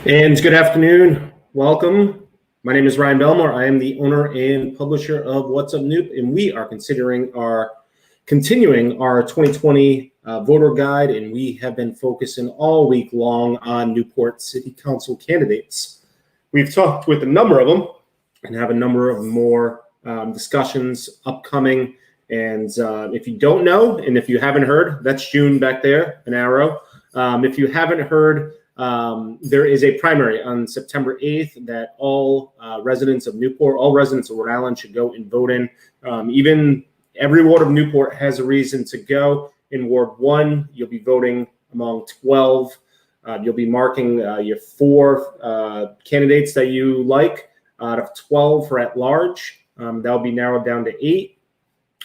And good afternoon. Welcome. My name is Ryan Belmore. I am the owner and publisher of What's Up Newp, and we are continuing our 2020 voter guide, and we have been focusing all week long on Newport City Council candidates. We've talked with a number of them and have a number of more discussions upcoming. And if you don't know, and if you haven't heard, that's June back there, an arrow. If you haven't heard, there is a primary on September 8th that all residents of Newport, all residents of Rhode Island should go and vote in. Even every ward of Newport has a reason to go. In Ward 1, you'll be voting among 12. You'll be marking your 4 candidates that you like out of 12 for at large. That'll be narrowed down to 8.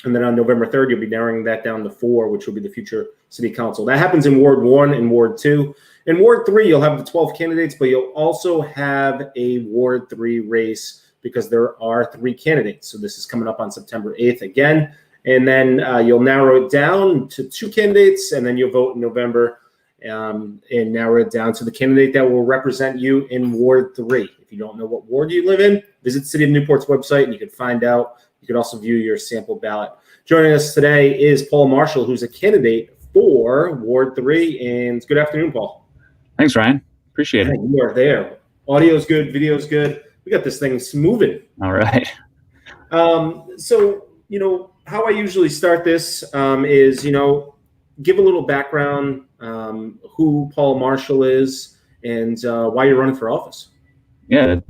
And then on November 3rd, you'll be narrowing that down to 4, which will be the future city council. That happens in Ward 1 and Ward 2. In Ward 3, you'll have the 12 candidates, but you'll also have a Ward 3 race because there are 3 candidates. So this is coming up on September 8th again. And then you'll narrow it down to 2 candidates, and then you'll vote in November and narrow it down to the candidate that will represent you in Ward 3. If you don't know what ward you live in, visit City of Newport's website and you can find out. You can also view your sample ballot. Joining us today is Paul Marshall, who's a candidate for Ward 3. And good afternoon, Paul. Thanks, Ryan. Appreciate it. You are there. Audio's good, video's good. We got this thing moving. All right. So, how I usually start this is, give a little background, who Paul Marshall is and why you're running for office. Yeah,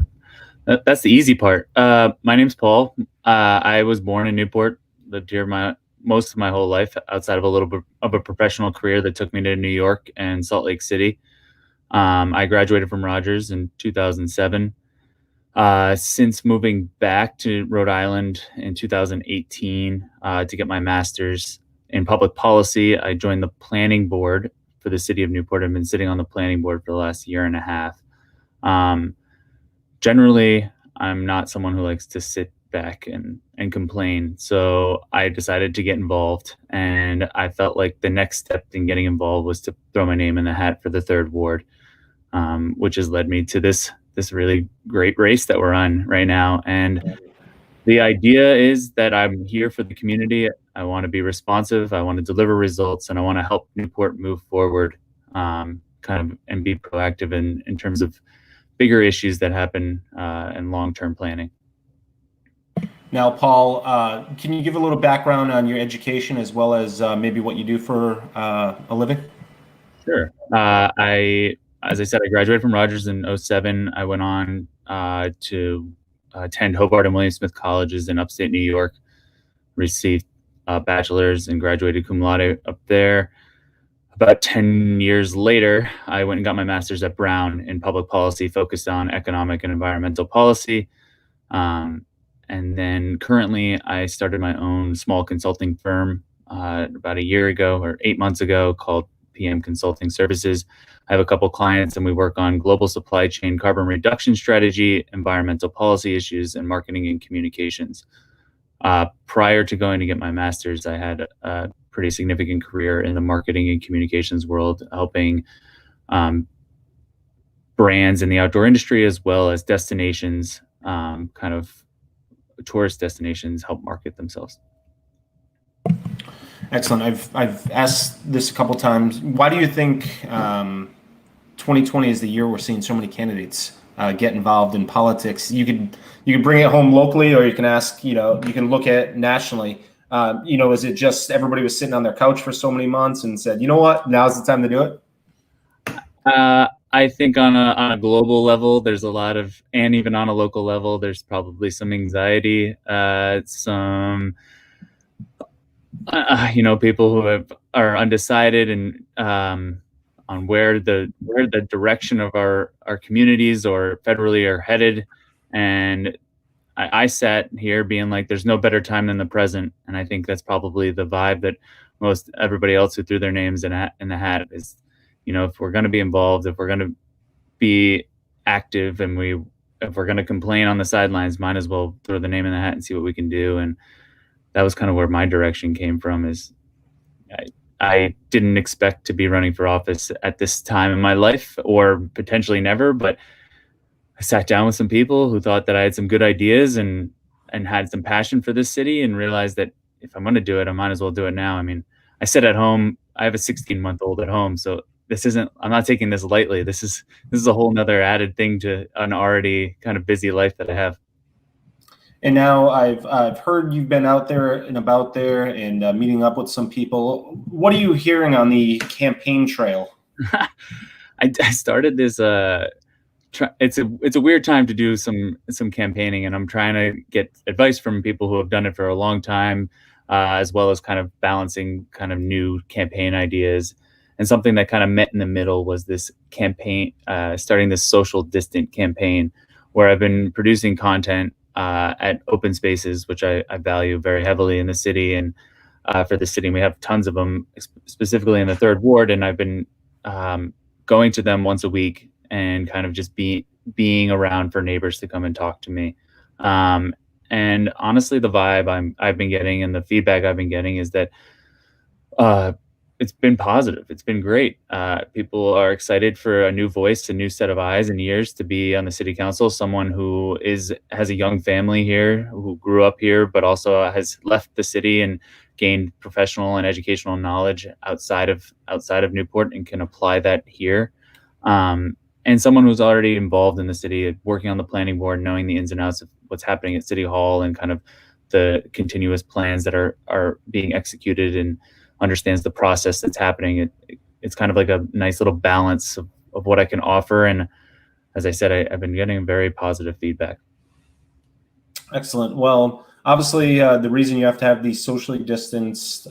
that's the easy part. My name's Paul. I was born in Newport, lived here most of my whole life outside of a little bit of a professional career that took me to New York and Salt Lake City. I graduated from Rogers in 2007. Since moving back to Rhode Island in 2018 to get my master's in public policy, I joined the planning board for the city of Newport. I've been sitting on the planning board for the last year and a half. Generally, I'm not someone who likes to sit back and complain. So I decided to get involved, and I felt like the next step in getting involved was to throw my name in the hat for the 3rd ward, which has led me to this really great race that we're on right now. And the idea is that I'm here for the community. I want to be responsive. I want to deliver results, and I want to help Newport move forward and be proactive in terms of bigger issues that happen in long-term planning. Now, Paul, can you give a little background on your education as well as maybe what you do for a living? Sure. As I said, I graduated from Rogers in 2007. I went on to attend Hobart and William Smith colleges in upstate New York, received a bachelor's and graduated cum laude up there. About 10 years later, I went and got my master's at Brown in public policy, focused on economic and environmental policy. And then currently, I started my own small consulting firm about a year ago or 8 months ago called PM Consulting Services. I have a couple clients, and we work on global supply chain carbon reduction strategy, environmental policy issues, and marketing and communications. Prior to going to get my master's, I had a pretty significant career in the marketing and communications world, helping brands in the outdoor industry as well as destinations, tourist destinations, help market themselves. Excellent. I've asked this a couple times. Why do you think 2020 is the year we're seeing so many candidates get involved in politics? You could bring it home locally, or you can ask, you can look at nationally. Is it just everybody was sitting on their couch for so many months and said, you know what, now's the time to do it? I think on a global level, there's a lot of, and even on a local level, there's probably some anxiety, some people who are undecided and on where the direction of our communities or federally are headed. And I sat here being like, there's no better time than the present. And I think that's probably the vibe that most everybody else who threw their names in the hat is, if we're going to be involved, if we're going to be active, and if we're going to complain on the sidelines, might as well throw the name in the hat and see what we can do. And that was kind of where my direction came from. Is I didn't expect to be running for office at this time in my life, or potentially never, but I sat down with some people who thought that I had some good ideas and had some passion for this city, and realized that if I'm going to do it, I might as well do it now. I mean, I sit at home. I have a 16-month-old at home, so this isn't. I'm not taking this lightly. This is a whole nother added thing to an already kind of busy life that I have. And now I've heard you've been out there and about there and meeting up with some people. What are you hearing on the campaign trail? I started this. It's a weird time to do some campaigning, and I'm trying to get advice from people who have done it for a long time, as well as kind of balancing kind of new campaign ideas. And something that kind of met in the middle was this campaign, starting this social distant campaign, where I've been producing content at open spaces, which I value very heavily in the city. And for the city, we have tons of them, specifically in the third ward, and I've been going to them once a week and kind of just being around for neighbors to come and talk to me. And honestly, the vibe I've been getting and the feedback I've been getting is that it's been positive. It's been great. People are excited for a new voice, a new set of eyes and ears to be on the city council. Someone who has a young family here, who grew up here, but also has left the city and gained professional and educational knowledge outside of Newport, and can apply that here. And someone who's already involved in the city, working on the planning board, knowing the ins and outs of what's happening at City Hall and kind of the continuous plans that are being executed, and understands the process that's happening. It's kind of like a nice little balance of what I can offer. And as I said, I've been getting very positive feedback. Excellent. Well, obviously, the reason you have to have these socially distanced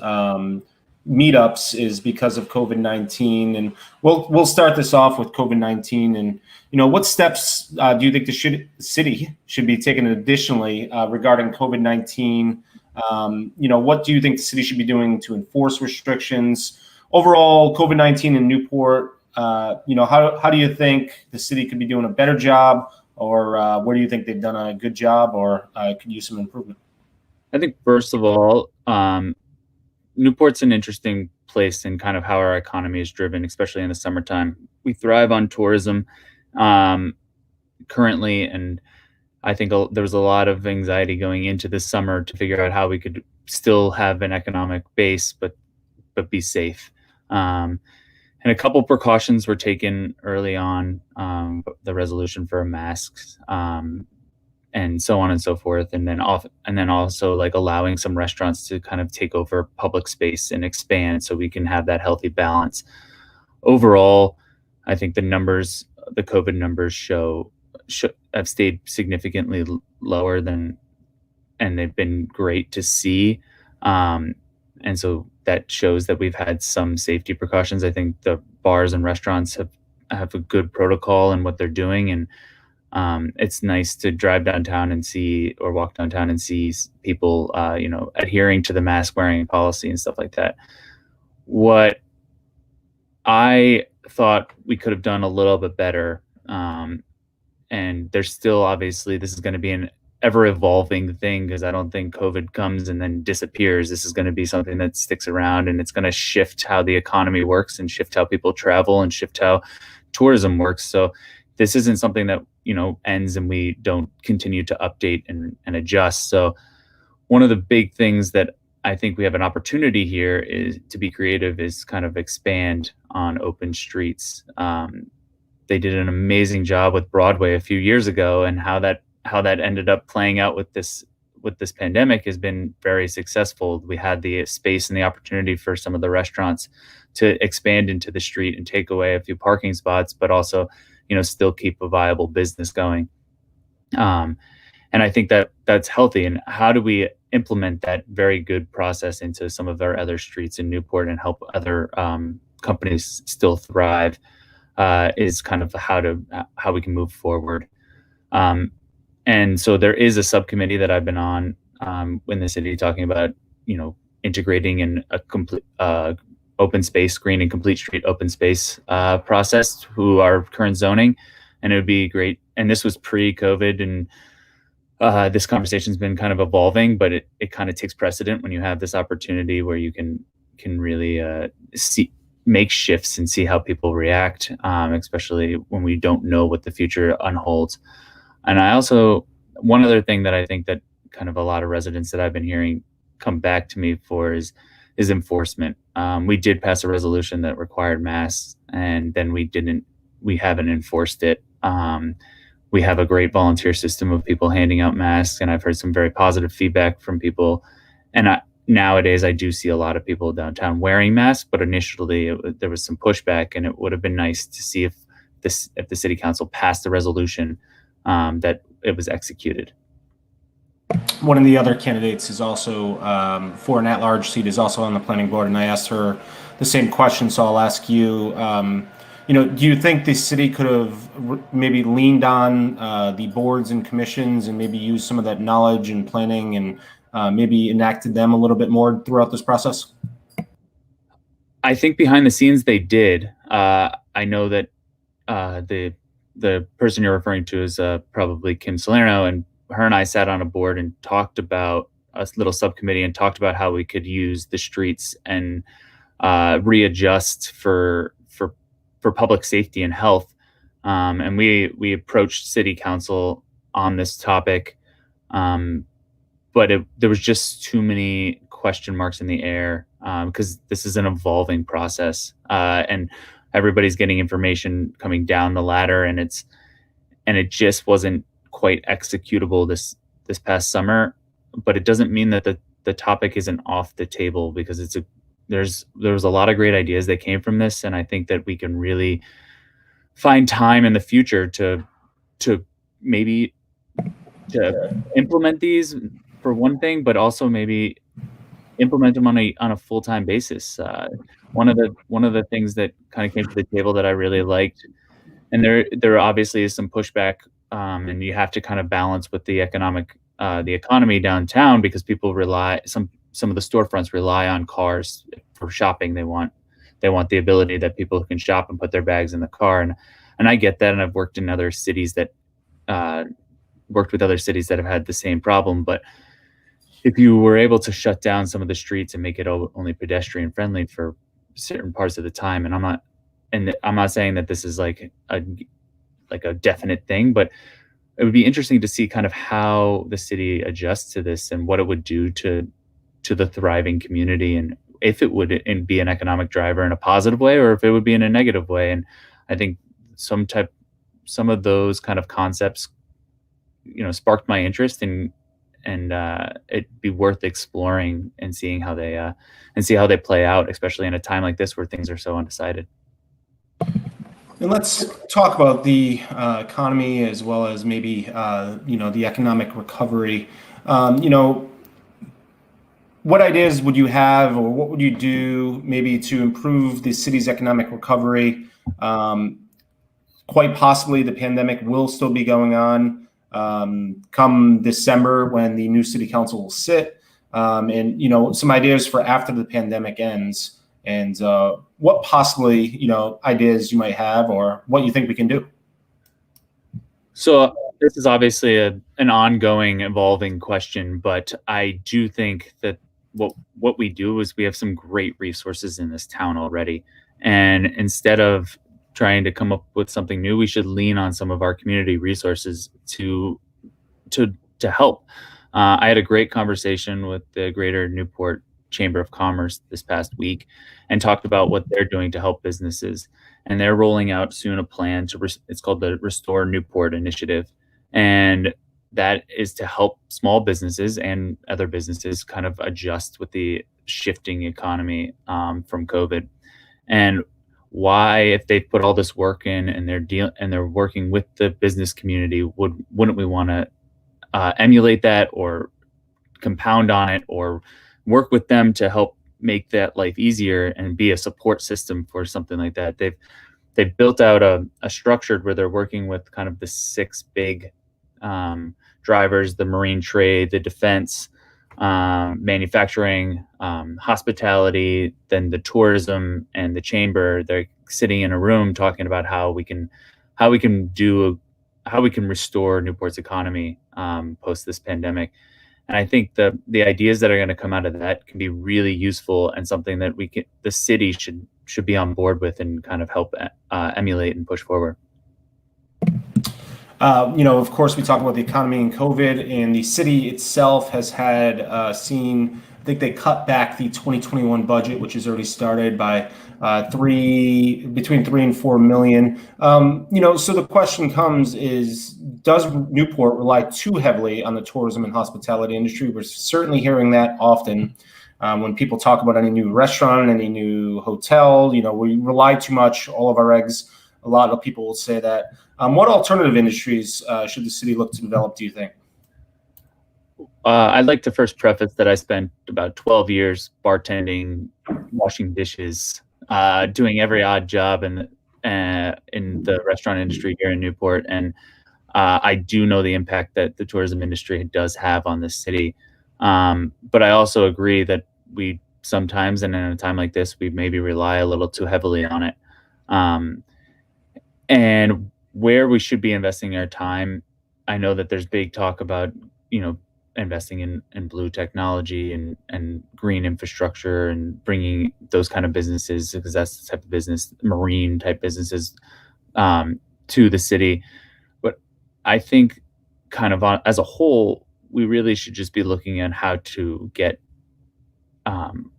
meetups is because of COVID-19, and we'll start this off with COVID-19. And what steps do you think the city should be taking additionally regarding COVID-19? What do you think the city should be doing to enforce restrictions? Overall, COVID-19 in Newport, how do you think the city could be doing a better job, or where do you think they've done a good job, or could use some improvement? I think first of all, Newport's an interesting place in kind of how our economy is driven, especially in the summertime. We thrive on tourism currently, and I think there was a lot of anxiety going into this summer to figure out how we could still have an economic base, but be safe. And a couple precautions were taken early on, the resolution for masks, and so on and so forth. And then also like allowing some restaurants to kind of take over public space and expand, so we can have that healthy balance. Overall, I think the COVID numbers have stayed significantly lower and they've been great to see. And so that shows that we've had some safety precautions. I think the bars and restaurants have a good protocol in what they're doing. And it's nice to drive downtown and walk downtown and see people, adhering to the mask wearing policy and stuff like that. What I thought we could have done a little bit better, and there's still, obviously, this is going to be an ever evolving thing, because I don't think COVID comes and then disappears. This is going to be something that sticks around, and it's going to shift how the economy works, and shift how people travel, and shift how tourism works. So this isn't something that, ends and we don't continue to update and adjust. So one of the big things that I think we have an opportunity here is to be creative, is kind of expand on open streets. They did an amazing job with Broadway a few years ago, and how that ended up playing out with this pandemic has been very successful. We had the space and the opportunity for some of the restaurants to expand into the street and take away a few parking spots, but also, still keep a viable business going. And I think that that's healthy. And how do we implement that very good process into some of our other streets in Newport and help other companies still thrive, is kind of how we can move forward. And so there is a subcommittee that I've been on in the city, talking about, integrating in a complete open space, green and complete street open space process who our current zoning. And it would be great. And this was pre-COVID, and this conversation's been kind of evolving, but it kind of takes precedent when you have this opportunity where you can can really make shifts and see how people react, especially when we don't know what the future unholds. And I also, one other thing that I think that kind of a lot of residents that I've been hearing come back to me for is enforcement. We did pass a resolution that required masks, and then we haven't enforced it. We have a great volunteer system of people handing out masks, and I've heard some very positive feedback from people. And nowadays, I do see a lot of people downtown wearing masks, but initially there was some pushback, and it would have been nice to see if the city council passed a resolution that it was executed. One of the other candidates is also for an at-large seat, is also on the planning board, and I asked her the same question, so I'll ask you. Do you think the city could have maybe leaned on the boards and commissions and maybe used some of that knowledge and planning and maybe enacted them a little bit more throughout this process? I think behind the scenes they did. I know that the person you're referring to is probably Kim Salerno, and her and I sat on a board and talked about a little subcommittee and talked about how we could use the streets and readjust for public safety and health. And we approached city council on this topic, but there was just too many question marks in the air because this is an evolving process, and everybody's getting information coming down the ladder, and it just wasn't quite executable this past summer. But it doesn't mean that the topic isn't off the table, because there's a lot of great ideas that came from this, and I think that we can really find time in the future to maybe to implement these for one thing, but also maybe implement them on a full-time basis. One of the things that kind of came to the table that I really liked, and there obviously is some pushback, and you have to kind of balance with the economy downtown, because people some of the storefronts rely on cars for shopping. They want the ability that people can shop and put their bags in the car, and I get that, and I've worked in other cities that worked with other cities that have had the same problem. But if you were able to shut down some of the streets and make it only pedestrian friendly for certain parts of the time, and I'm not saying that this is like a definite thing, but it would be interesting to see kind of how the city adjusts to this and what it would do to the thriving community, and if it would be an economic driver in a positive way, or if it would be in a negative way. And I think some of those kind of concepts, sparked my interest, and it'd be worth exploring and seeing how they play out, especially in a time like this where things are so undecided. And let's talk about the economy, as well as maybe the economic recovery. What ideas would you have, or what would you do maybe to improve the city's economic recovery? Quite possibly the pandemic will still be going on come December, when the new city council will sit, and some ideas for after the pandemic ends, and what possibly ideas you might have, or what you think we can do. So this is obviously an ongoing, evolving question, but I do think that what we do is we have some great resources in this town already, and instead of trying to come up with something new, we should lean on some of our community resources to help. I had a great conversation with the Greater Newport Chamber of Commerce this past week, and talked about what they're doing to help businesses. And they're rolling out soon a plan it's called the Restore Newport Initiative. And that is to help small businesses and other businesses kind of adjust with the shifting economy from COVID. And why, if they put all this work in and they're working with the business community, wouldn't we want to emulate that, or compound on it, or work with them to help make that life easier and be a support system for something like that? They've built out a structure where they're working with kind of the 6 big drivers: the marine trade, the defense, manufacturing, hospitality, then the tourism, and the chamber. They're sitting in a room talking about how we can restore Newport's economy post this pandemic. And I think the ideas that are going to come out of that can be really useful and something that the city should be on board with and kind of help emulate and push forward. Of course, we talk about the economy and COVID, and the city itself has had seen. I think they cut back the 2021 budget, which has already started by between 3 and 4 million. So the question comes: does Newport rely too heavily on the tourism and hospitality industry? We're certainly hearing that often. When people talk about any new restaurant, any new hotel, we rely too much, all of our eggs. A lot of people will say that. What alternative industries should the city look to develop, do you think? I'd like to first preface that I spent about 12 years bartending, washing dishes, doing every odd job in the restaurant industry here in Newport. And I do know the impact that the tourism industry does have on the city. But I also agree that we sometimes, and in a time like this, we maybe rely a little too heavily on it. And where we should be investing our time, I know that there's big talk about, investing in blue technology and green infrastructure and bringing those kind of businesses, because that's the type of business, marine type businesses, to the city. But I think kind of as a whole, we really should just be looking at how to get,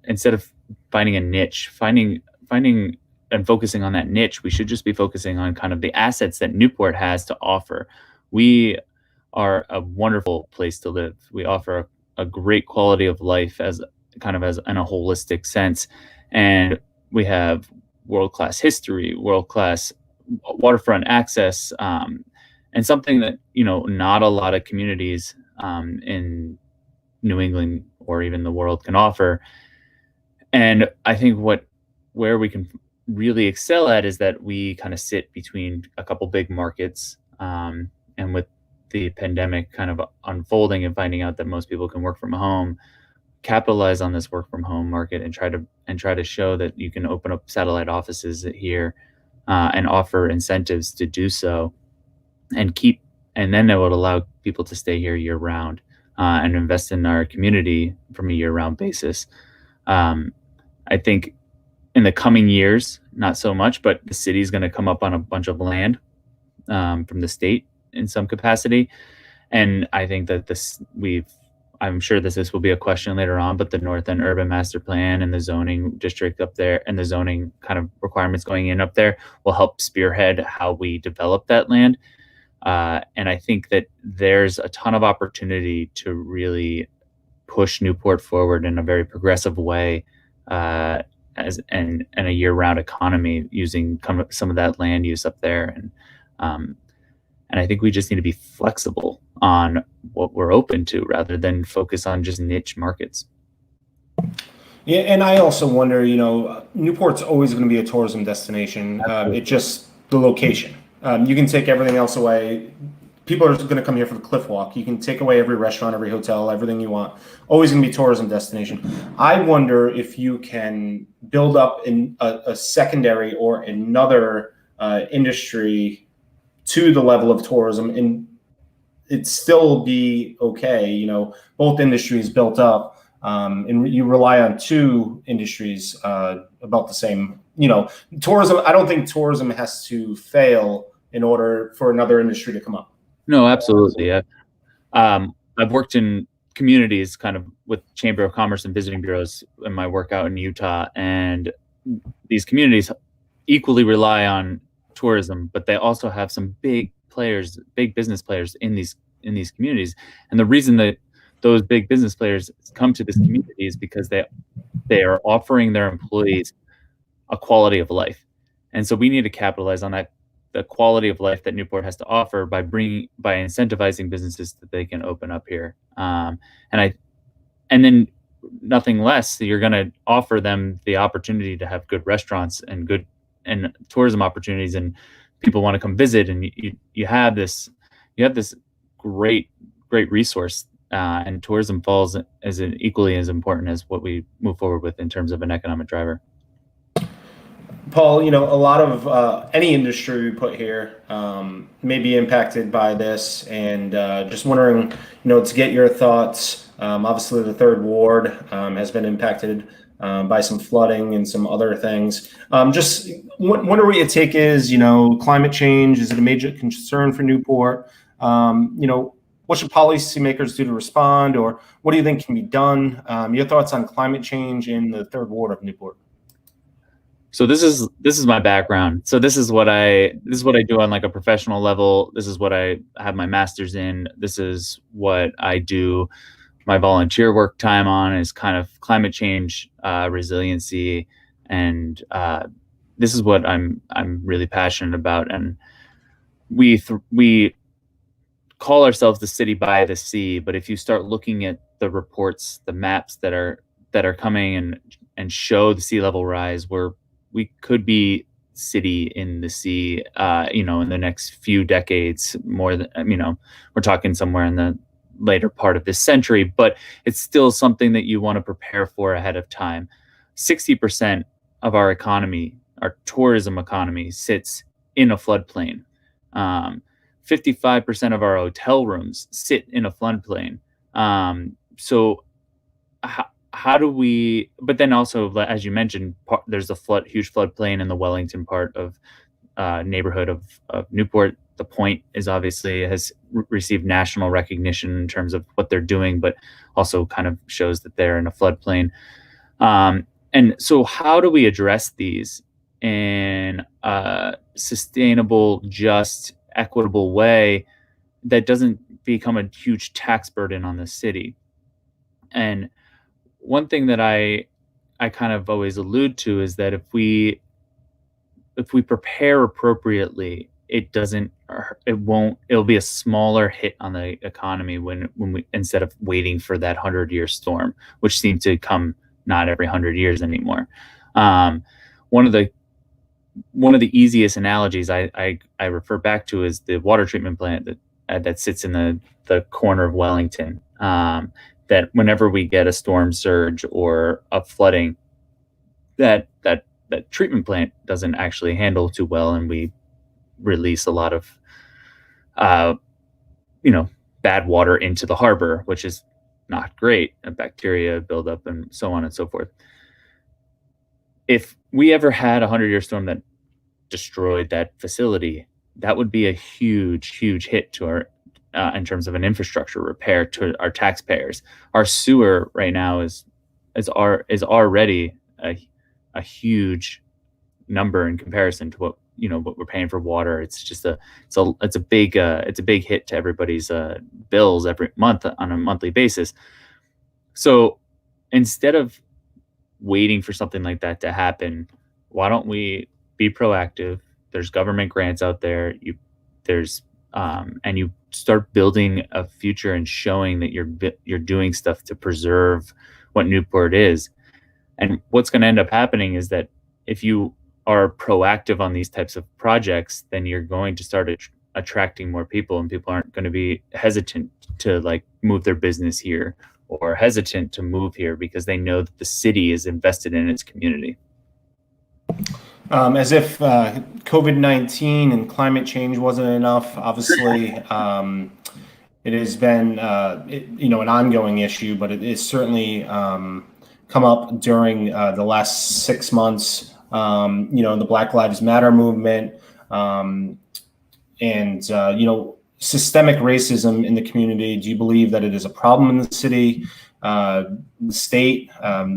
instead of finding a niche, finding and focusing on that niche, we should just be focusing on kind of the assets that Newport has to offer. We are a wonderful place to live. We offer a great quality of life as in a holistic sense. And we have world-class history, world-class waterfront access, and something that, not a lot of communities in New England or even the world can offer. And I think where we can really excel at is that we kind of sit between a couple big markets, and with the pandemic kind of unfolding and finding out that most people can work from home, capitalize on this work from home market and try to show that you can open up satellite offices here, and offer incentives to do so, and then that would allow people to stay here year round, and invest in our community from a year round basis. I think in the coming years, not so much, but the city is going to come up on a bunch of land, from the state in some capacity. And I think that I'm sure this will be a question later on, but the North End Urban Master Plan and the zoning district up there and the zoning kind of requirements going in up there will help spearhead how we develop that land. And I think that there's a ton of opportunity to really push Newport forward in a very progressive way, as a year-round economy using some of that land use up there. And I think we just need to be flexible on what we're open to rather than focus on just niche markets. Yeah, and I also wonder, Newport's always going to be a tourism destination. It's just the location. You can take everything else away. People are going to come here for the cliff walk. You can take away every restaurant, every hotel, everything you want. Always going to be a tourism destination. I wonder if you can build up in a secondary or another industry to the level of tourism and it still be okay. Both industries built up, and you rely on two industries about the same. Tourism. I don't think tourism has to fail in order for another industry to come up. No, absolutely. I've worked in communities kind of with Chamber of Commerce and visiting bureaus in my work out in Utah, and these communities equally rely on tourism, but they also have some big business players in these communities. And the reason that those big business players come to this community is because they are offering their employees a quality of life. And so we need to capitalize on that, the quality of life that Newport has to offer by incentivizing businesses that they can open up here. And then nothing less, you're going to offer them the opportunity to have good restaurants and tourism opportunities, and people want to come visit. And you have this great resource, and tourism falls as equally as important as what we move forward with in terms of an economic driver. Paul, a lot of any industry we put here may be impacted by this, and just wondering, to get your thoughts. Obviously, the third ward has been impacted by some flooding and some other things. Just wonder what your take is. Climate change, is it a major concern for Newport? What should policymakers do to respond, or what do you think can be done? Your thoughts on climate change in the third ward of Newport? So this is my background. So this is what I do on like a professional level. This is what I have my master's in. This is what I do my volunteer work time on, is kind of climate change, resiliency, and this is what I'm really passionate about. And we call ourselves the city by the sea, but if you start looking at the reports, the maps that are coming and show the sea level rise, we could be city in the sea, in the next few decades. More than, we're talking somewhere in the later part of this century, but it's still something that you want to prepare for ahead of time. 60% of our economy, our tourism economy, sits in a floodplain. 55% of our hotel rooms sit in a floodplain. So how do we, but then also, as you mentioned, there's a huge floodplain in the Wellington part of neighborhood of Newport. The Point is obviously has received national recognition in terms of what they're doing, but also kind of shows that they're in a floodplain. And so how do we address these in a sustainable, just, equitable way that doesn't become a huge tax burden on the city? And one thing that I kind of always allude to is that if we prepare appropriately, it'll be a smaller hit on the economy when we, instead of waiting for that 100-year storm, which seems to come not every 100 years anymore. One of the easiest analogies I refer back to is the water treatment plant that sits in the corner of Wellington. That whenever we get a storm surge or a flooding, that treatment plant doesn't actually handle too well, and we release a lot of bad water into the harbor, which is not great, and bacteria buildup and so on and so forth. If we ever had a 100-year storm that destroyed that facility, that would be a huge hit to our in terms of an infrastructure repair to our taxpayers. Our sewer right now is already a huge number in comparison to what we're paying for water. It's just a big hit to everybody's bills every month on a monthly basis. So instead of waiting for something like that to happen, why don't we be proactive? There's government grants out there. And you start building a future and showing that you're doing stuff to preserve what Newport is. And what's going to end up happening is that if you are proactive on these types of projects, then you're going to start attracting more people, and people aren't going to be hesitant to move their business here or hesitant to move here because they know that the city is invested in its community. As if COVID-19 and climate change wasn't enough, obviously, it has been an ongoing issue, but it is certainly come up during the last 6 months. The Black Lives Matter movement, and systemic racism in the community. Do you believe that it is a problem in the city, the state?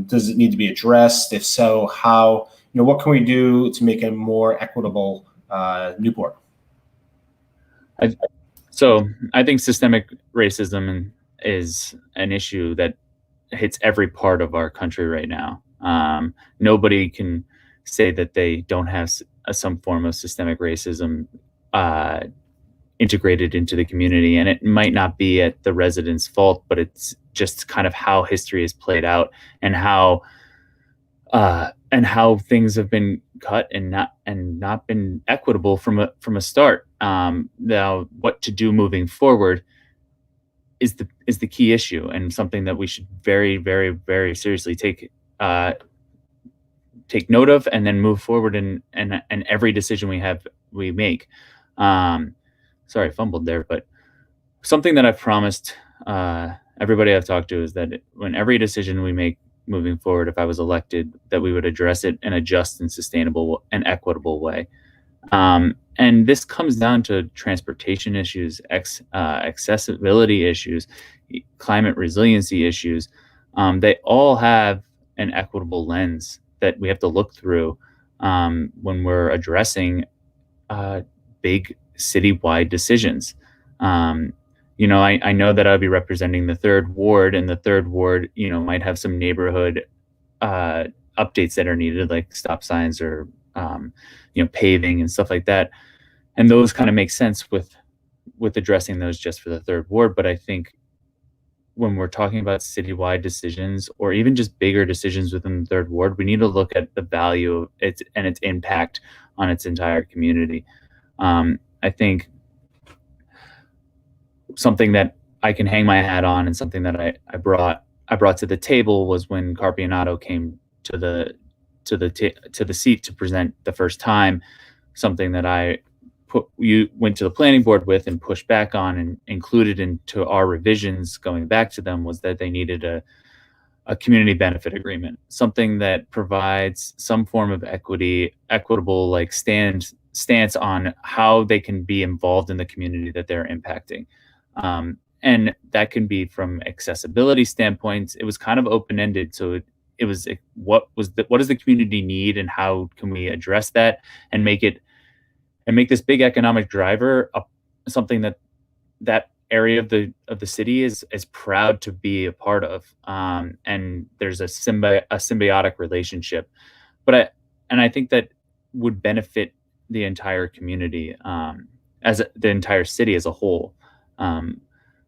Does it need to be addressed? If so, how? What can we do to make a more equitable Newport? So I think systemic racism is an issue that hits every part of our country right now. Nobody can say that they don't have some form of systemic racism integrated into the community. And it might not be at the residents' fault, but it's just kind of how history is played out and how things have been cut and not been equitable from a start. Now, what to do moving forward is the key issue, and something that we should very, very, very seriously take note of, and then move forward in every decision we make. Sorry, I fumbled there, but something that I've promised everybody I've talked to is that when every decision we make moving forward, if I was elected, that we would address it in a just and sustainable and equitable way. And this comes down to transportation issues, accessibility issues, climate resiliency issues. They all have an equitable lens that we have to look through when we're addressing big citywide decisions. I know that I'll be representing the third ward, and the third ward, might have some neighborhood updates that are needed, like stop signs or paving and stuff like that. And those kind of make sense with addressing those just for the third ward. But I think when we're talking about citywide decisions or even just bigger decisions within the third ward, we need to look at the value of it and its impact on its entire community. I think something that I can hang my hat on and something that I brought to the table was when Carpianato came to the seat to present the first time. Something that you went to the planning board with and pushed back on and included into our revisions going back to them was that they needed a community benefit agreement, something that provides some form of equitable like stance on how they can be involved in the community that they're impacting. And that can be from accessibility standpoints. It was kind of open-ended. So it was what does the community need and how can we address that and make this big economic driver something that area of the city is proud to be a part of. And there's a symbiotic relationship. And I think that would benefit the entire community, as the entire city as a whole.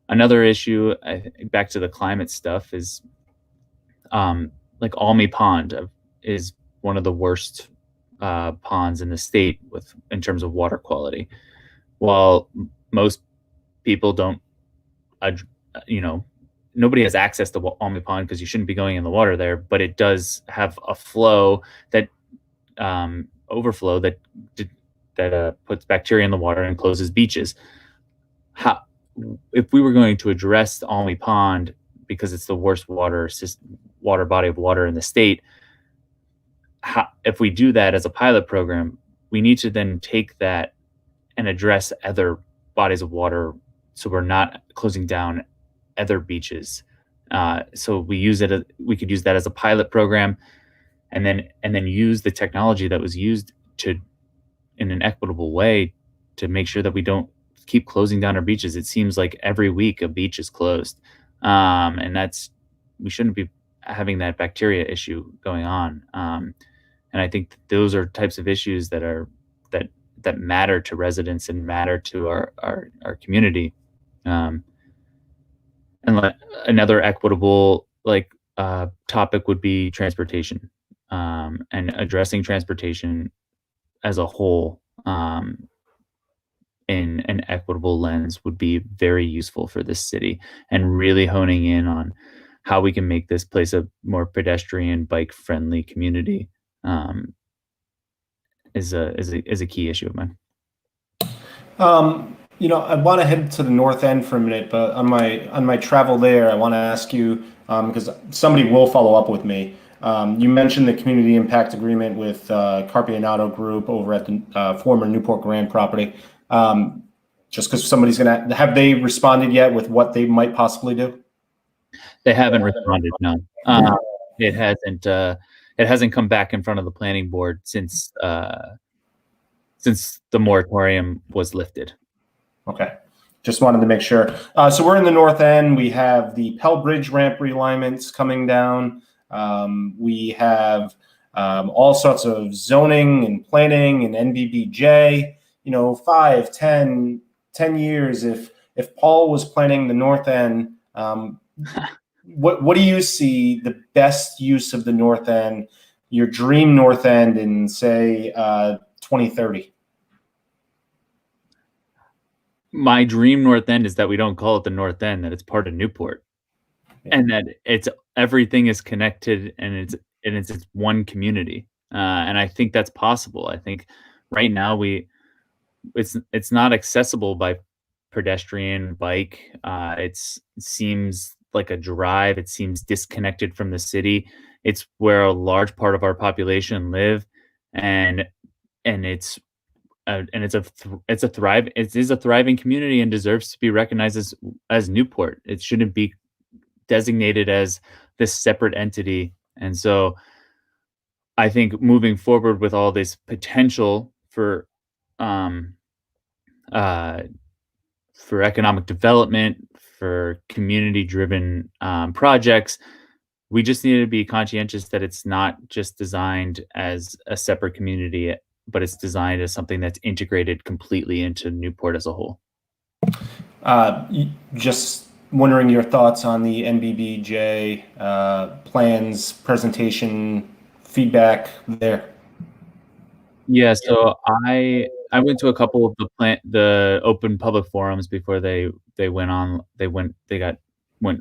Another issue, I think, back to the climate stuff, is like Almy Pond is one of the worst ponds in the state in terms of water quality. While most people don't, nobody has access to Almy Pond because you shouldn't be going in the water there, but it does have a flow that overflow that puts bacteria in the water and closes beaches. If we were going to address the Almy Pond because it's the worst water body of water in the state, if we do that as a pilot program, we need to then take that and address other bodies of water so we're not closing down other beaches. So we could use that as a pilot program and then use the technology that was used in an equitable way to make sure that we don't keep closing down our beaches. It seems like every week a beach is closed. And we shouldn't be having that bacteria issue going on. And I think those are types of issues that matter to residents and matter to our community. And another equitable topic would be transportation, and addressing transportation as a whole in an equitable lens would be very useful for this city, and really honing in on how we can make this place a more pedestrian, bike friendly community is a key issue of mine. I want to head to the north end for a minute, but on my travel there, I want to ask you, because somebody will follow up with me. You mentioned the community impact agreement with Carpianato Group over at the former Newport Grand property. Just because somebody's have they responded yet with what they might possibly do? They haven't responded. No, it hasn't. It hasn't come back in front of the planning board since the moratorium was lifted. Okay, just wanted to make sure. So we're in the north end. We have the Pell Bridge ramp realignments coming down. We have all sorts of zoning and planning and NBBJ. 5, 10 years. If Paul was planning the north end, what do you see the best use of the north end, your dream north end in say 2030? My dream north end is that we don't call it the north end, that it's part of Newport, and that everything is connected and it's one community. And I think that's possible. I think right now it's not accessible by pedestrian, bike. It seems like a drive. It seems disconnected from the city. It's where a large part of our population live, and it is a thriving community and deserves to be recognized as Newport. It shouldn't be designated as this separate entity. And so I think moving forward with all this potential um uh for economic development, for community driven projects, we just need to be conscientious that it's not just designed as a separate community, but it's designed as something that's integrated completely into Newport as a whole. Just wondering your thoughts on the NBBJ plans, presentation, feedback there. Yeah, so I went to a couple of the open public forums before they went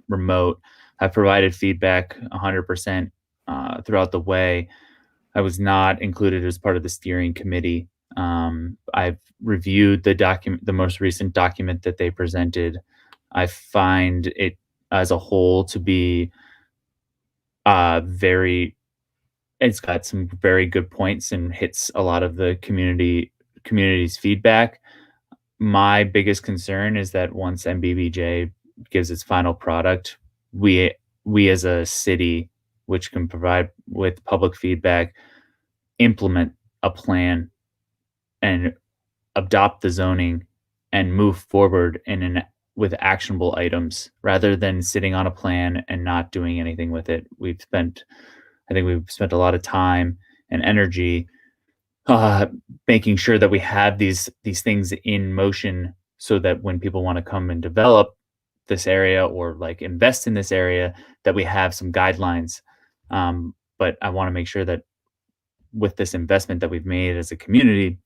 remote. I provided feedback 100% throughout the way. I was not included as part of the steering committee. I've reviewed the most recent document that they presented. I find it as a whole to be very it's got some very good points and hits a lot of the community's feedback. My biggest concern is that once MBBJ gives its final product, we as a city, which can provide with public feedback, implement a plan and adopt the zoning and move forward with actionable items rather than sitting on a plan and not doing anything with it. I think we've spent a lot of time and energy uh, making sure that we have these things in motion so that when people want to come and develop this area or like invest in this area, that we have some guidelines. But I want to make sure that with this investment that we've made as a community,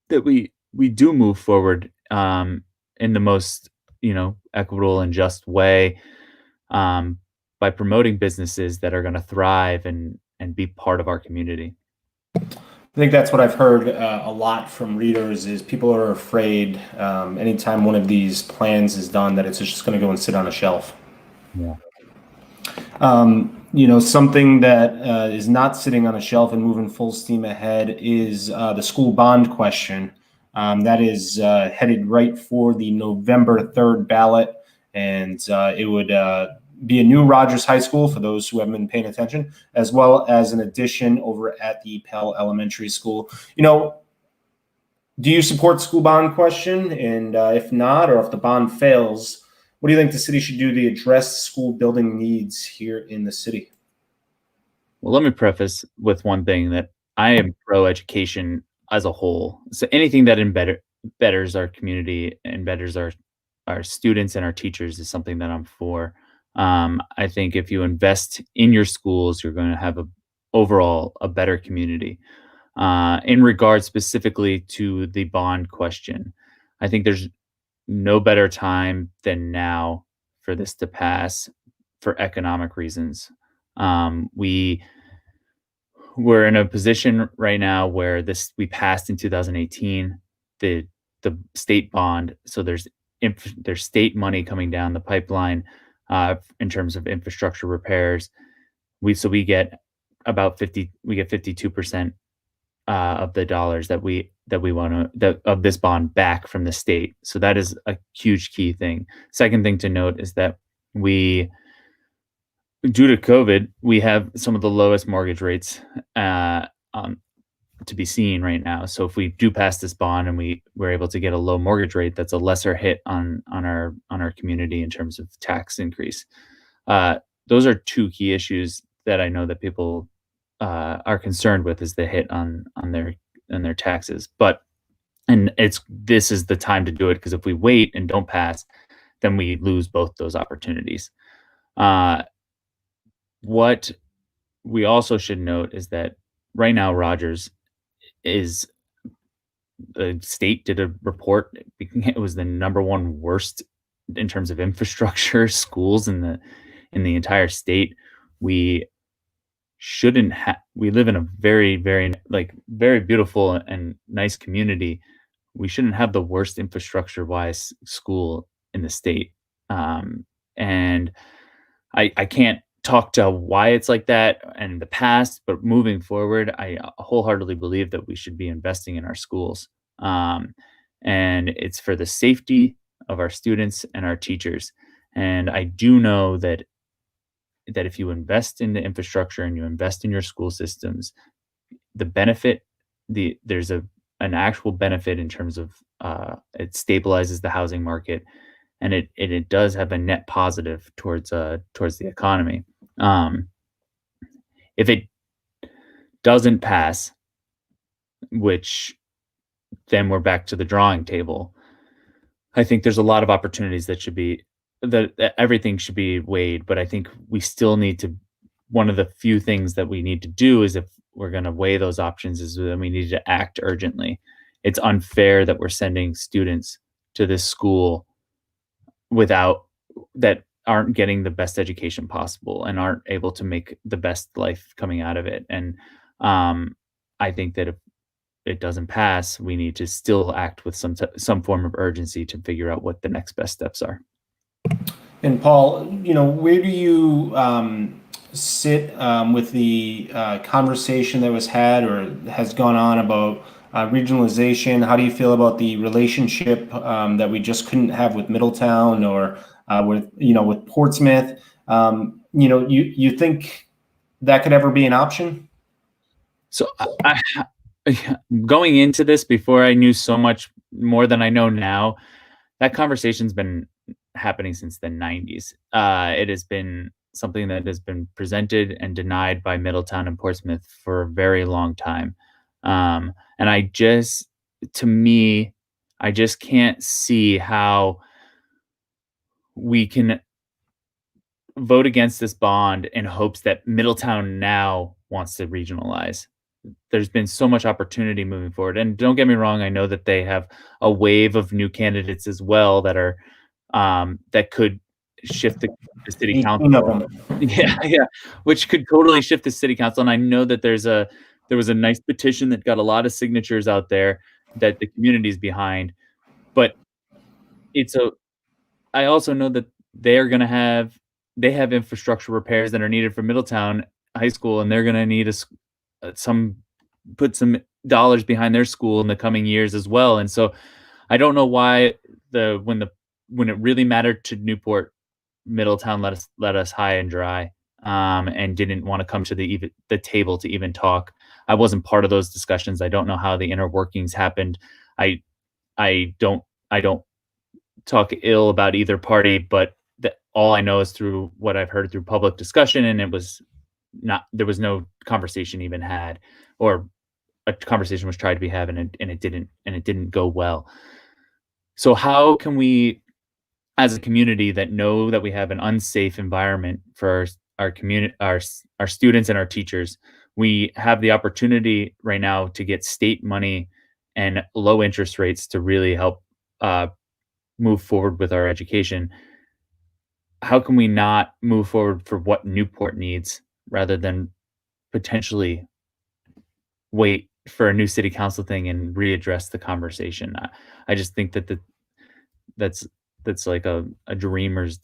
that we do move forward in the most equitable and just way, by promoting businesses that are going to thrive and be part of our community. I think that's what I've heard a lot from readers is people are afraid anytime one of these plans is done that it's just going to go and sit on a shelf. Yeah. Something that is not sitting on a shelf and moving full steam ahead is the school bond question. That is headed right for the November 3rd ballot, and it would be a new Rogers High School for those who haven't been paying attention, as well as an addition over at the Pell Elementary School. Do you support the school bond question? And if not, or if the bond fails, what do you think the city should do to address school building needs here in the city? Well, let me preface with one thing that I am pro education as a whole. So anything that betters our community and betters our students and our teachers is something that I'm for. I think if you invest in your schools, you're going to have overall a better community. In regards specifically to the bond question, I think there's no better time than now for this to pass for economic reasons. We're in a position right now where we passed in 2018 the state bond, so there's state money coming down the pipeline in terms of infrastructure repairs. We get 52% of the dollars that we want of this bond back from the state. So that is a huge key thing. Second thing to note is that due to COVID, we have some of the lowest mortgage rates to be seen right now. So if we do pass this bond and we're able to get a low mortgage rate, that's a lesser hit on our community in terms of tax increase. Those are two key issues that I know that people are concerned with, is the hit on their taxes. This is the time to do it, because if we wait and don't pass, then we lose both those opportunities. What we also should note is that right now Rogers the state did a report. It was the number one worst in terms of infrastructure schools in the entire state. We live in a very, very very beautiful and nice community. We shouldn't have the worst infrastructure wise school in the state. And I can't talk to why it's like that in the past, but moving forward, I wholeheartedly believe that we should be investing in our schools. Um, and it's for the safety of our students and our teachers. And I do know that if you invest in the infrastructure and you invest in your school systems, the benefit, there's an actual benefit in terms of it stabilizes the housing market, and it does have a net positive towards the economy. Um, if it doesn't pass, which then we're back to the drawing table, I think there's a lot of opportunities that everything should be weighed, but I think we still need to. One of the few things that we need to do is, if we're going to weigh those options, is that we need to act urgently. It's unfair that we're sending students to this school without that aren't getting the best education possible and aren't able to make the best life coming out of it. And um, I think that if it doesn't pass, we need to still act with some form of urgency to figure out what the next best steps are. And Paul, where do you sit with the conversation that was had or has gone on about regionalization? How do you feel about the relationship that we just couldn't have with Middletown or with Portsmouth? You think that could ever be an option? So going into this, before I knew so much more than I know now, that conversation's been happening since the 90s. It has been something that has been presented and denied by Middletown and Portsmouth for a very long time. And to me, I just can't see how we can vote against this bond in hopes that Middletown now wants to regionalize. There's been so much opportunity moving forward. And don't get me wrong, I know that they have a wave of new candidates as well that could shift the city 18 council. of them. Yeah, which could totally shift the city council. And I know that there was a nice petition that got a lot of signatures out there that the community's behind. But I also know that they have infrastructure repairs that are needed for Middletown High School, and they're going to need put some dollars behind their school in the coming years as well. And so I don't know why when it really mattered to Newport, Middletown let us high and dry, and didn't want to come to the table to even talk. I wasn't part of those discussions. I don't know how the inner workings happened. I don't talk ill about either party, but all I know is through what I've heard through public discussion, and there was no conversation even had, or a conversation was tried to be had, and it didn't go well. So how can we, as a community that know that we have an unsafe environment for our community, our students and our teachers, we have the opportunity right now to get state money and low interest rates to really help move forward with our education. How can we not move forward for what Newport needs rather than potentially wait for a new city council thing and readdress the conversation? I just think that's like a dreamer's,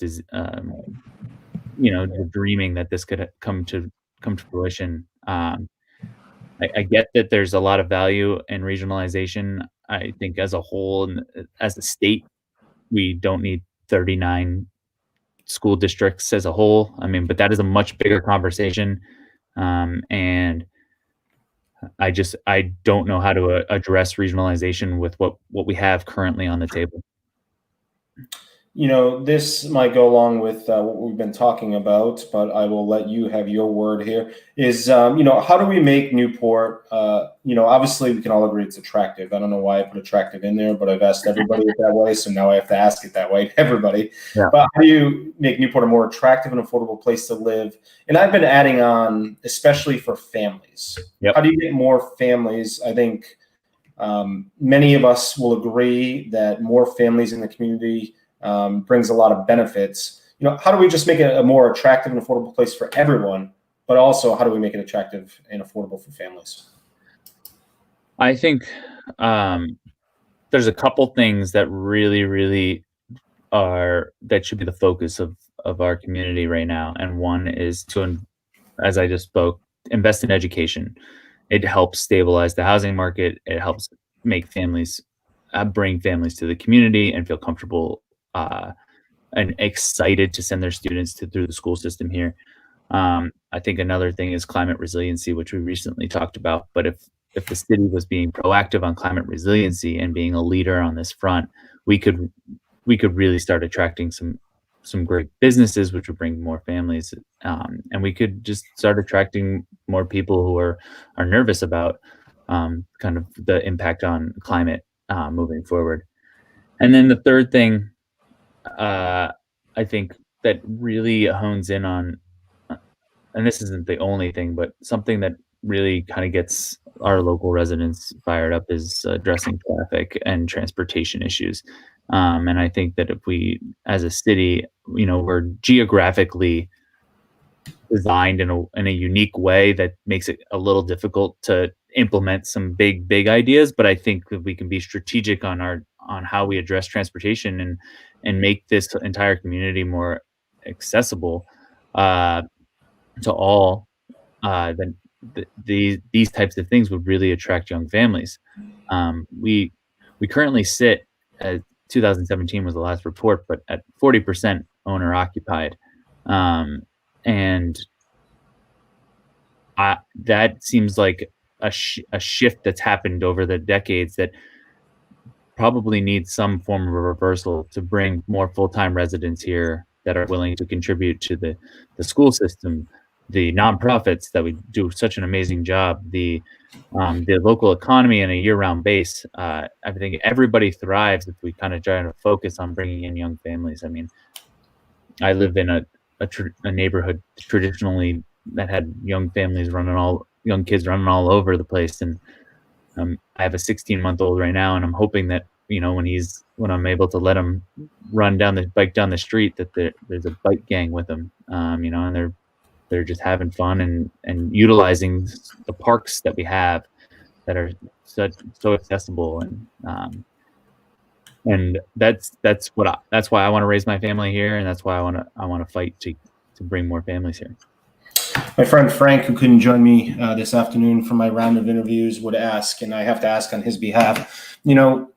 dreaming that this could come to fruition. I get that there's a lot of value in regionalization. I think as a whole and as a state, we don't need 39 school districts as a whole. I mean, but that is a much bigger conversation. And I don't know how to address regionalization with what we have currently on the table. This might go along with what we've been talking about, but I will let you have your word here. Is, how do we make Newport, obviously we can all agree it's attractive. I don't know why I put attractive in there, but I've asked everybody it that way, so now I have to ask it that way to everybody. Yeah. But how do you make Newport a more attractive and affordable place to live? And I've been adding on, especially for families. Yep. How do you get more families? I think many of us will agree that more families in the community brings a lot of benefits. How do we just make it a more attractive and affordable place for everyone, but also how do we make it attractive and affordable for families? I think there's a couple things that really, really that should be the focus of our community right now, and one is to, as I just spoke, invest in education. It helps stabilize the housing market. It helps make families bring families to the community and feel comfortable and excited to send their students through the school system here. I think another thing is climate resiliency, which we recently talked about. But if the city was being proactive on climate resiliency and being a leader on this front, we could really start attracting some great businesses, which would bring more families, and we could just start attracting more people who are nervous about kind of the impact on climate moving forward. And then the third thing, I think that really hones in on, and this isn't the only thing, but something that really kind of gets our local residents fired up is addressing traffic and transportation issues. And I think that if we, as a city, we're geographically designed in a unique way that makes it a little difficult to implement some big ideas. But I think that we can be strategic on how we address transportation and make this entire community more accessible to all. Then these types of things would really attract young families. We currently sit at 2017 was the last report, but at 40% owner occupied. And that seems like a shift that's happened over the decades that probably needs some form of a reversal to bring more full-time residents here that are willing to contribute to the school system, the nonprofits that we do such an amazing job, the local economy on a year-round base. I think everybody thrives if we kind of try to focus on bringing in young families. I mean, I live in a neighborhood traditionally that had young kids running all over the place, and I have a 16-month-old right now, and I'm hoping that when I'm able to let him bike down the street, that there's a bike gang with him, and they're just having fun and utilizing the parks that we have that are so accessible, and that's why I want to raise my family here, and that's why I want to fight to bring more families here. My friend Frank, who couldn't join me this afternoon for my round of interviews, would ask, and I have to ask on his behalf,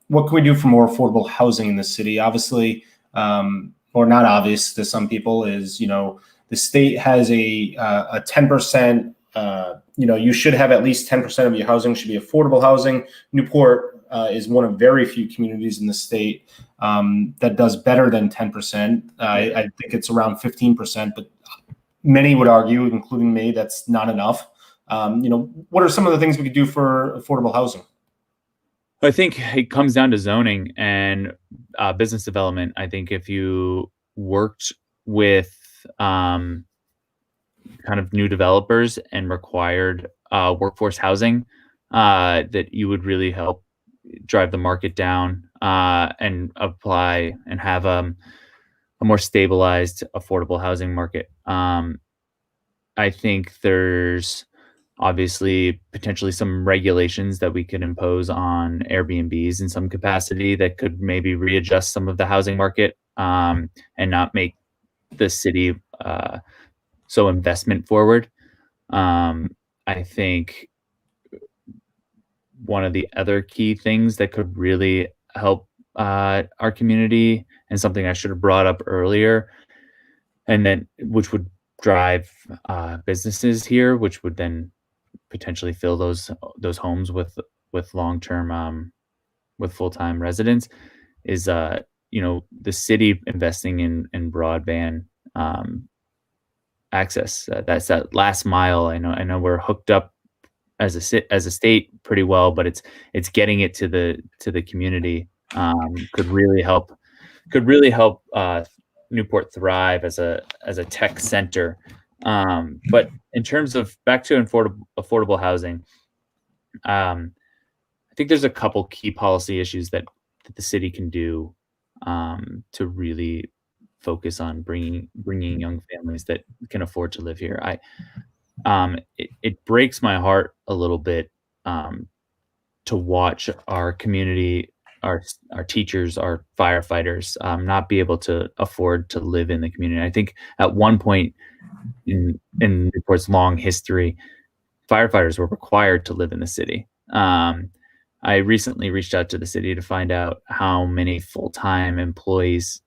what can we do for more affordable housing in the city? Obviously, or not obvious to some people, is, the state has a 10%, you should have at least 10% of your housing should be affordable housing. Newport is one of very few communities in the state that does better than 10%. I think it's around 15%, but many would argue, including me, that's not enough. What are some of the things we could do for affordable housing? I think it comes down to zoning and business development. I think if you worked with kind of new developers and required workforce housing, that you would really help drive the market down and apply and have a more stabilized, affordable housing market. I think there's obviously potentially some regulations that we could impose on Airbnbs in some capacity that could maybe readjust some of the housing market and not make the city so investment forward. I think one of the other key things that could really help our community, and something I should have brought up earlier, and then which would drive businesses here, which would then potentially fill those homes with long-term with full-time residents, is the city investing in broadband access. That's that last mile. I know we're hooked up as a state pretty well, but it's getting it to the community could really help Newport thrive as a tech center. But in terms of back to affordable housing, I think there's a couple key policy issues that the city can do to really focus on bringing young families that can afford to live here. It breaks my heart a little bit to watch our community, our teachers, our firefighters, not be able to afford to live in the community. I think at one point in Newport's long history, firefighters were required to live in the city. I recently reached out to the city to find out how many full-time employees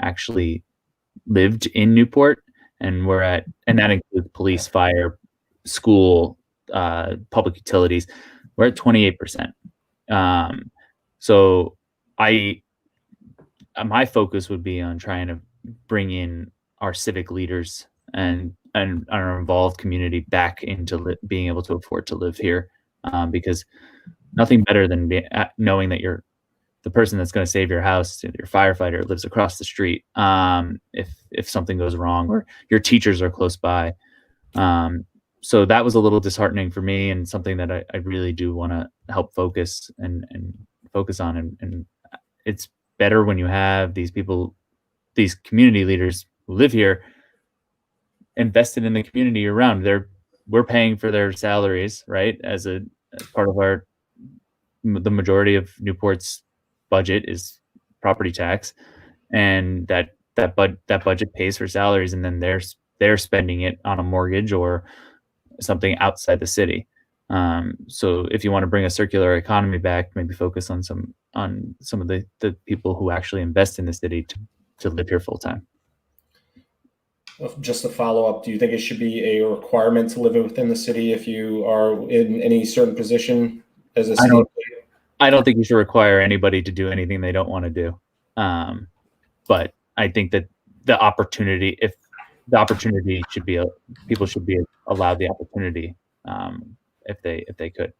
actually lived in Newport, and that includes police, fire, school, public utilities. We're at 28%. So my focus would be on trying to bring in our civic leaders and our involved community back into being able to afford to live here, because nothing better than knowing that you're the person that's going to save your house, your firefighter lives across the street, if something goes wrong, or your teachers are close by. So that was a little disheartening for me, and something that I really do want to help focus on. And it's better when you have these people, these community leaders who live here, invested in the community around. We're paying for their salaries, right? As part of the majority of Newport's budget is property tax, and that budget pays for salaries, and then they're spending it on a mortgage or something outside the city. So if you want to bring a circular economy back, maybe focus on some of the people who actually invest in the city to live here full time. Just to follow up, do you think it should be a requirement to live within the city if you are in any certain position as a city? I don't think you should require anybody to do anything they don't want to do. But I think that the opportunity should be people should be allowed the opportunity, if they could.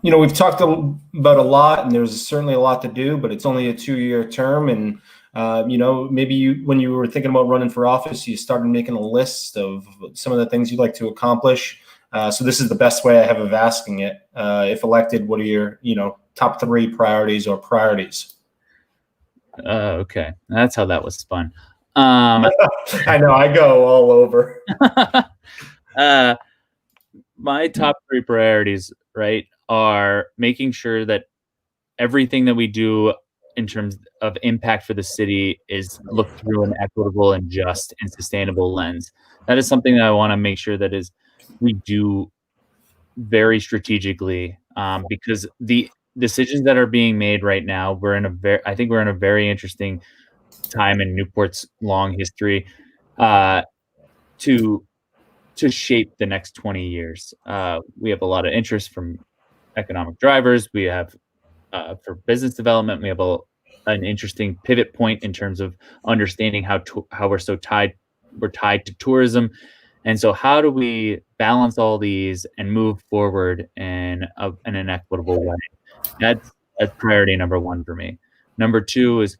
We've talked about a lot, and there's certainly a lot to do, but it's only a 2-year term. And, maybe when you were thinking about running for office, you started making a list of some of the things you'd like to accomplish. So this is the best way I have of asking it. If elected, what are your, top 3 priorities or priorities? Okay. That's how that was spun. I know, I go all over. My top 3 priorities, right, are making sure that everything that we do in terms of impact for the city is looked through an equitable and just and sustainable lens. That is something that I want to make sure that we do very strategically, because the decisions that are being made right now, I think we're in a very interesting time in Newport's long history, to shape the next 20 years. We have a lot of interest from economic drivers. We have, for business development, we have an interesting pivot point in terms of understanding how we're tied to tourism. And so how do we balance all these and move forward in an equitable way? That's priority number 1 for me. Number 2 is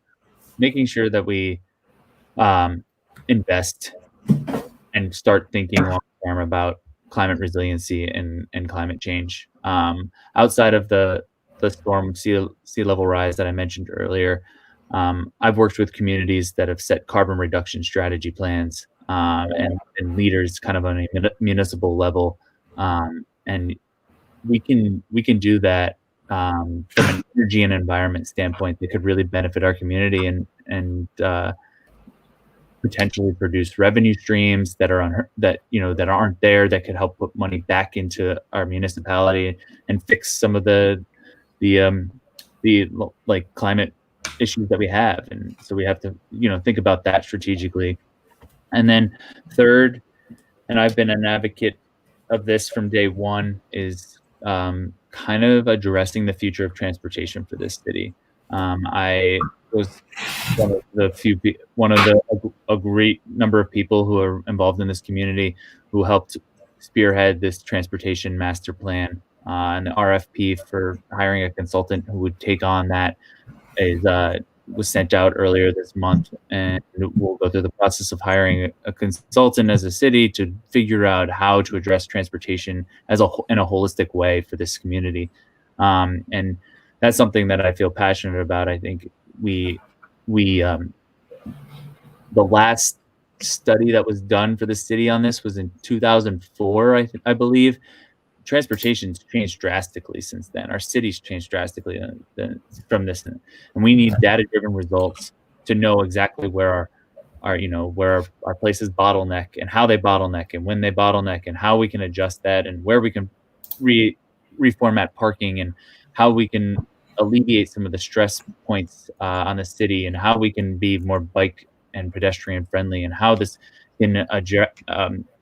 making sure that we invest and start thinking long term about climate resiliency and climate change. Outside of the storm sea level rise that I mentioned earlier, I've worked with communities that have set carbon reduction strategy plans, and leaders kind of on a municipal level, and we can do that from an energy and environment standpoint that could really benefit our community and potentially produce revenue streams that aren't there, that could help put money back into our municipality and fix some of the like climate issues that we have. And so we have to think about that strategically. And then third, and I've been an advocate of this from day one, is kind of addressing the future of transportation for this city. I was one of a great number of people who are involved in this community who helped spearhead this transportation master plan, and the RFP for hiring a consultant who would take on that was sent out earlier this month, and we'll go through the process of hiring a consultant as a city to figure out how to address transportation in a holistic way for this community. And that's something that I feel passionate about. I think the last study that was done for the city on this was in 2004, I believe. transportation's changed drastically since then. Our city's changed drastically from this, and we need data-driven results to know exactly where our places bottleneck and how they bottleneck and when they bottleneck and how we can adjust that and where we can reformat parking and how we can alleviate some of the stress points on the city and how we can be more bike and pedestrian friendly and how this can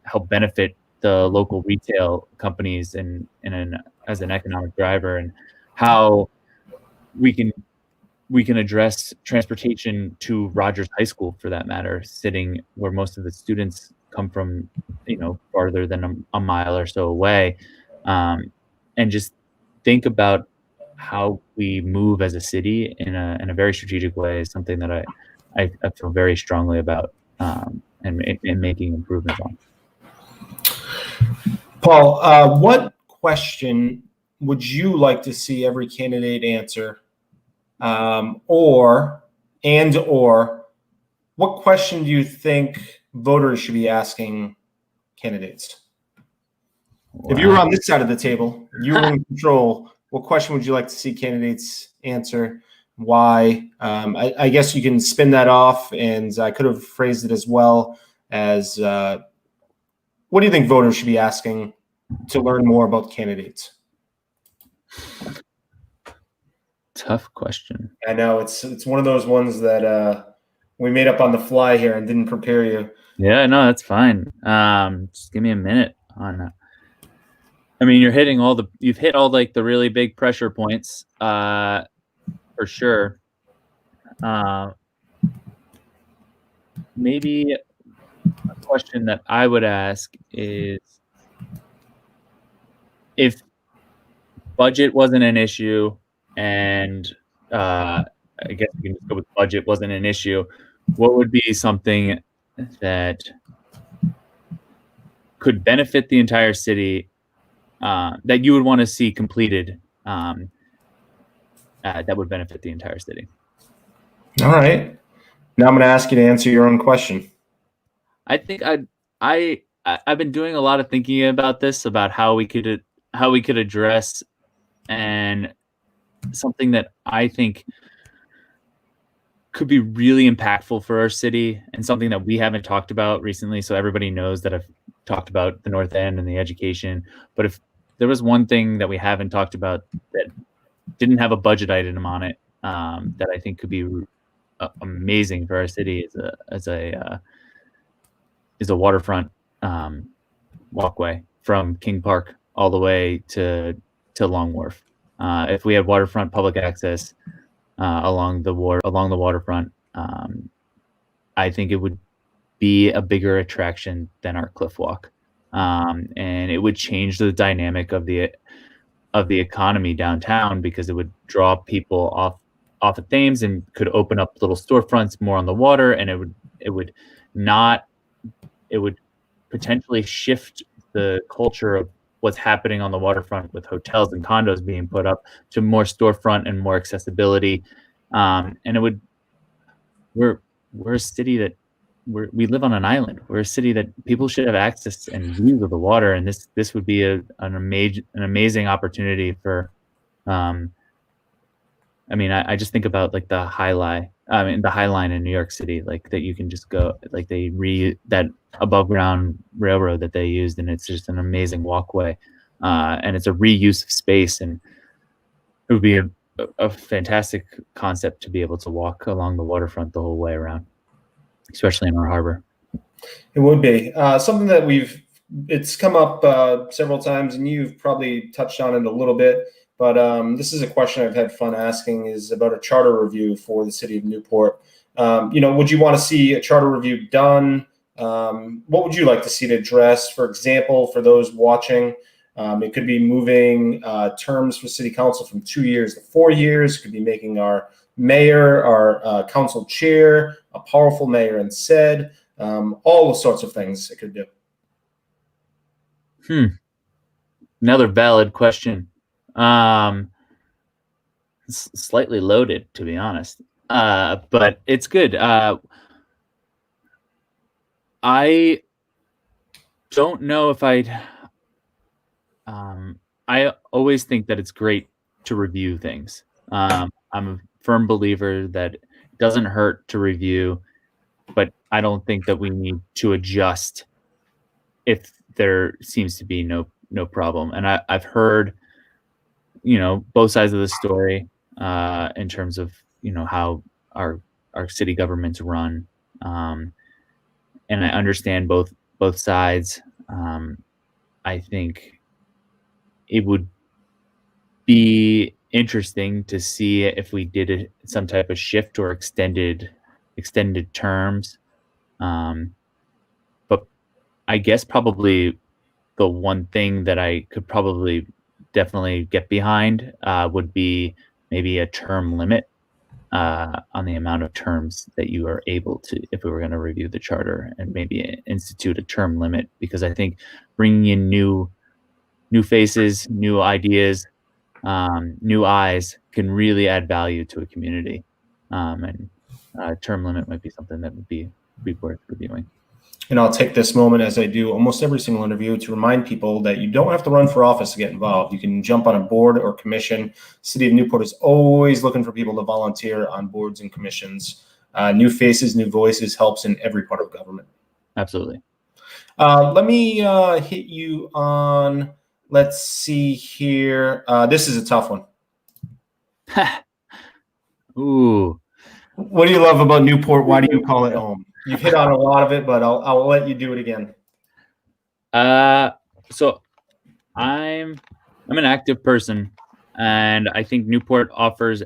help benefit the local retail companies as an economic driver, and how we can address transportation to Rogers High School, for that matter, sitting where most of the students come from, farther than a mile or so away, and just think about how we move as a city in a very strategic way is something that I feel very strongly about, and making improvements on. Paul, what question would you like to see every candidate answer? Or what question do you think voters should be asking candidates? Wow. If you were on this side of the table, you were in control, what question would you like to see candidates answer? Why? I guess you can spin that off, and I could have phrased it as well as, what do you think voters should be asking to learn more about candidates? Tough question. I know it's one of those ones that we made up on the fly here and didn't prepare you. Yeah, no, that's fine. Just give me a minute on that. I mean, you've hit all like the really big pressure points, for sure. Maybe a question that I would ask is, if budget wasn't an issue, and I guess we can just go with budget wasn't an issue, what would be something that could benefit the entire city, that you would want to see completed, that would benefit the entire city? All right. Now I'm going to ask you to answer your own question. I think I've been doing a lot of thinking about this, about how we could address, and something that I think could be really impactful for our city, and something that we haven't talked about recently. So everybody knows that I've talked about the North End and the education, but if there was one thing that we haven't talked about that didn't have a budget item on it, that I think could be amazing for our city, is a waterfront walkway from King Park all the way to Long Wharf. If we had waterfront public access along the waterfront, I think it would be a bigger attraction than our cliff walk, and it would change the dynamic of the economy downtown, because it would draw people off of Thames and could open up little storefronts more on the water, and it would potentially shift the culture of what's happening on the waterfront with hotels and condos being put up to more storefront and more accessibility. And we're a city that we live on an island. We're a city that people should have access and views of the water, and this would be an amazing opportunity for. I mean, I just think about like the High Line in New York City, like that you can just go, like that above ground railroad that they used, and it's just an amazing walkway, and it's a reuse of space, and it would be a fantastic concept to be able to walk along the waterfront the whole way around, especially in our harbor. It would be something that it's come up several times, and you've probably touched on it a little bit. But this is a question I've had fun asking, is about a charter review for the city of Newport. Would you want to see a charter review done? What would you like to see it address? For example, for those watching, it could be moving terms for city council from 2 years to 4 years. It could be making our mayor, our council chair, a powerful mayor instead. All sorts of things it could do. Another valid question. Slightly loaded, to be honest, but it's good. I don't know if I'd I always think that it's great to review things. I'm a firm believer that it doesn't hurt to review, but I don't think that we need to adjust if there seems to be no problem. And I've heard, both sides of the story in terms of how our our city governments run, um, and I understand both sides. I think it would be interesting to see if we did some type of shift or extended terms. Um, but I guess probably the one thing that I could probably definitely get behind would be maybe a term limit on the amount of terms that you are able to, if we were going to review the charter, and maybe institute a term limit, because I think bringing in new faces, new ideas, new eyes can really add value to a community. And term limit might be something that would be worth reviewing. And I'll take this moment, as I do almost every single interview, to remind people that you don't have to run for office to get involved. You can jump on a board or commission. City of Newport is always looking for people to volunteer on boards and commissions. New faces, new voices helps in every part of government. Absolutely. Let me hit you on, let's see here. This is a tough one. Ooh. What do you love about Newport? Why do you call it home? You've hit on a lot of it, but I'll let you do it again. So I'm an active person, and I think Newport offers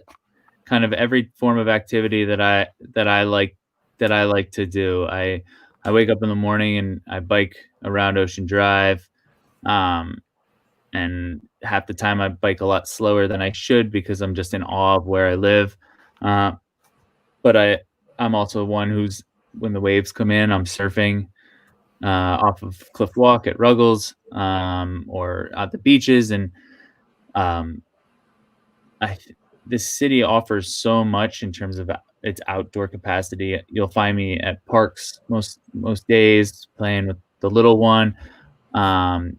kind of every form of activity that I like to do. I wake up in the morning and I bike around Ocean Drive, and half the time I bike a lot slower than I should because I'm just in awe of where I live. But I'm also one who's, when the waves come in, I'm surfing off of Cliff Walk at Ruggles, or at the beaches. And this city offers so much in terms of its outdoor capacity. You'll find me at parks most days playing with the little one. That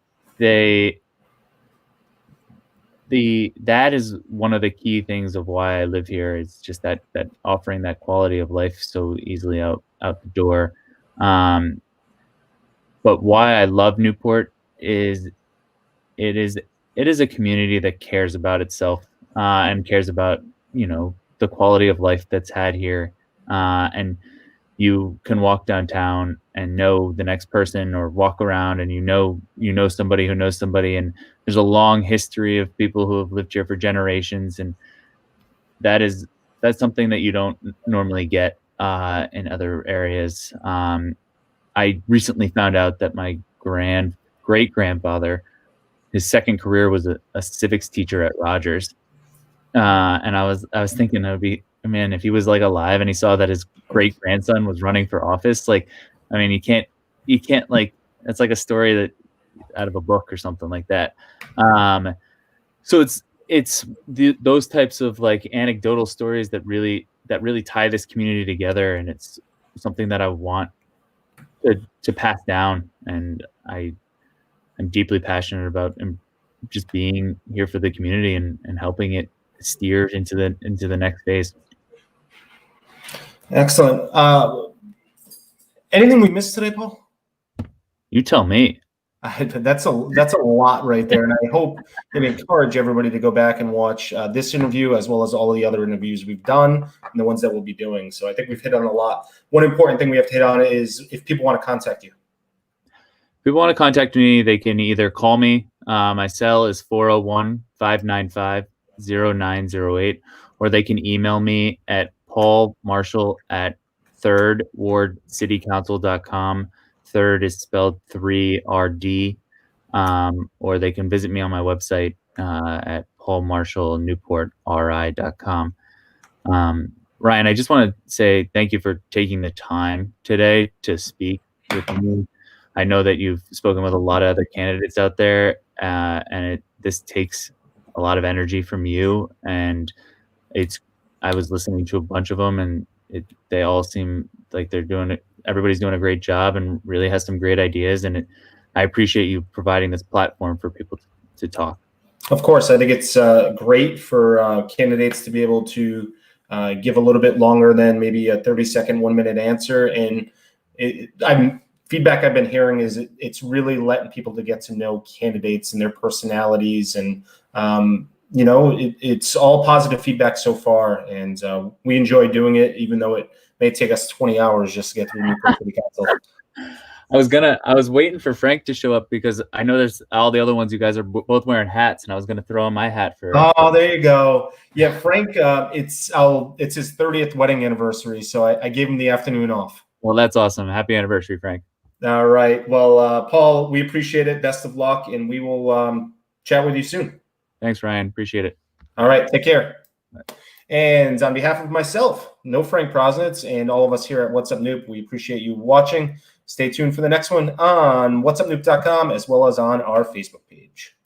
is one of the key things of why I live here, is just that offering that quality of life so easily out the door. But why I love Newport is it is a community that cares about itself, and cares about the quality of life that's had here. And you can walk downtown and know the next person, or walk around and you know somebody who knows somebody, and there's a long history of people who have lived here for generations, and that's something that you don't normally get in other areas. I recently found out that my great grandfather, his second career was a civics teacher at Rogers, and I was thinking it would be, man, if he was like alive and he saw that his great grandson was running for office, like, I mean, you can't like, it's like a story that out of a book or something like that. So it's those types of like anecdotal stories that really tie this community together, and it's something that I want to pass down. And I'm deeply passionate about just being here for the community and helping it steer into the next phase. Excellent. Anything we missed today, Paul? You tell me. That's a lot right there, and I hope and encourage everybody to go back and watch this interview, as well as all of the other interviews we've done and the ones that we'll be doing. So I think we've hit on a lot. One important thing we have to hit on is if people want to contact you. If people want to contact me, they can either call me. My cell is 401-595-0908, or they can email me at paulmarshall@thirdwardcitycouncil.com. Third is spelled 3RD. Or they can visit me on my website at paulmarshallnewportri.com. Ryan, I just want to say thank you for taking the time today to speak with me. I know that you've spoken with a lot of other candidates out there, and this takes a lot of energy from you. And I was listening to a bunch of them, and they all seem like they're doing it. Everybody's doing a great job and really has some great ideas. And I appreciate you providing this platform for people to talk. Of course, I think it's great for candidates to be able to give a little bit longer than maybe a 30-second, 1-minute answer. And feedback I've been hearing is it's really letting people to get to know candidates and their personalities. And, it's all positive feedback so far. And we enjoy doing it, even though it may take us 20 hours just to get through Newport City Council. I was waiting for Frank to show up because I know there's all the other ones. You guys are both wearing hats, and I was gonna throw on my hat for. Oh, there you go. Yeah, Frank. It's his 30th wedding anniversary, so I gave him the afternoon off. Well, that's awesome. Happy anniversary, Frank. All right. Well, Paul, we appreciate it. Best of luck, and we will chat with you soon. Thanks, Ryan. Appreciate it. All right. Take care. Bye. And on behalf of myself, Frank Prosnitz, and all of us here at What's Up Newp, we appreciate you watching. Stay tuned for the next one on whatsupnewp.com as well as on our Facebook page.